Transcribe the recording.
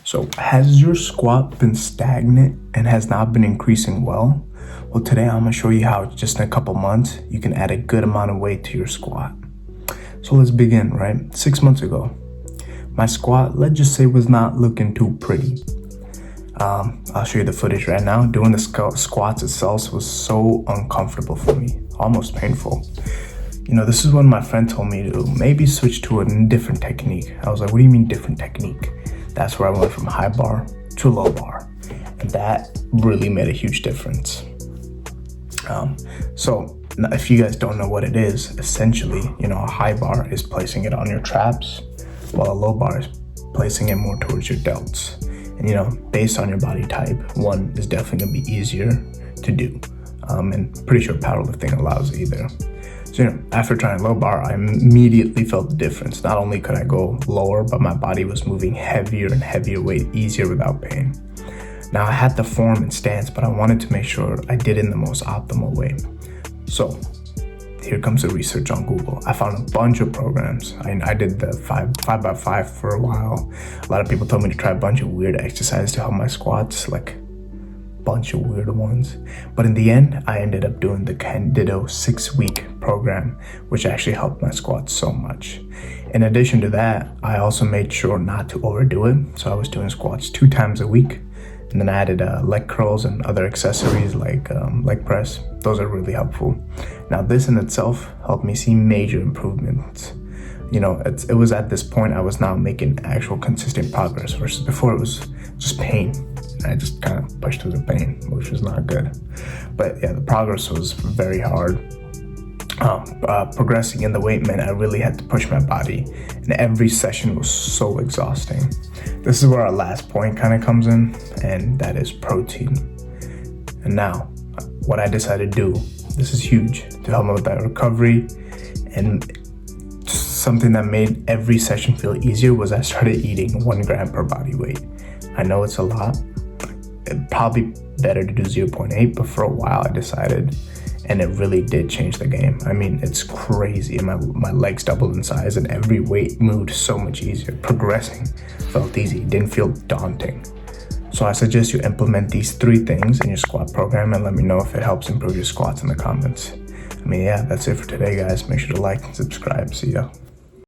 So has your squat been stagnant and has not been increasing well? Well, today I'm gonna show you how just in a couple months, you can add a good amount of weight to your squat. So let's begin, right? 6 months ago, my squat, let's just say, was not looking too pretty. I'll show you the footage right now. Doing the squats itself was so uncomfortable for me, almost painful. This is when my friend told me to maybe switch to a different technique. I was like, what do you mean different technique? That's where I went from high bar to low bar. And that really made a huge difference. So if you guys don't know what it is, essentially, a high bar is placing it on your traps, while a low bar is placing it more towards your delts. And based on your body type, one is definitely gonna be easier to do. And pretty sure powerlifting allows either. So after trying low bar, I immediately felt the difference. Not only could I go lower, but my body was moving heavier and heavier weight easier without pain. Now I had the form and stance, but I wanted to make sure I did it in the most optimal way. So here comes the research on Google. I found a bunch of programs. I did the 5x5 for a while. A lot of people told me to try a bunch of weird exercises to help my squats, like bunch of weird ones. But in the end, I ended up doing the Candido 6-week program, which actually helped my squats so much. In addition to that, I also made sure not to overdo it. So I was doing squats 2 times a week. And then I added leg curls and other accessories like leg press. Those are really helpful. Now this in itself helped me see major improvements. It was at this point I was now making actual consistent progress versus before it was just pain. I just kind of pushed through the pain, which was not good. But yeah, the progress was very hard. Progressing in the weight meant I really had to push my body, and every session was so exhausting. This is where our last point kind of comes in, and that is protein. And now, what I decided to do, this is huge, to help me with that recovery, and something that made every session feel easier was I started eating 1 gram per body weight. I know it's a lot. It'd probably better to do 0.8, but for a while I decided, and it really did change the game. I mean, it's crazy. My legs doubled in size and every weight moved so much easier. Progressing felt easy, didn't feel daunting. So I suggest you implement these 3 things in your squat program and let me know if it helps improve your squats in the comments. That's it for today, guys. Make sure to like and subscribe. See ya.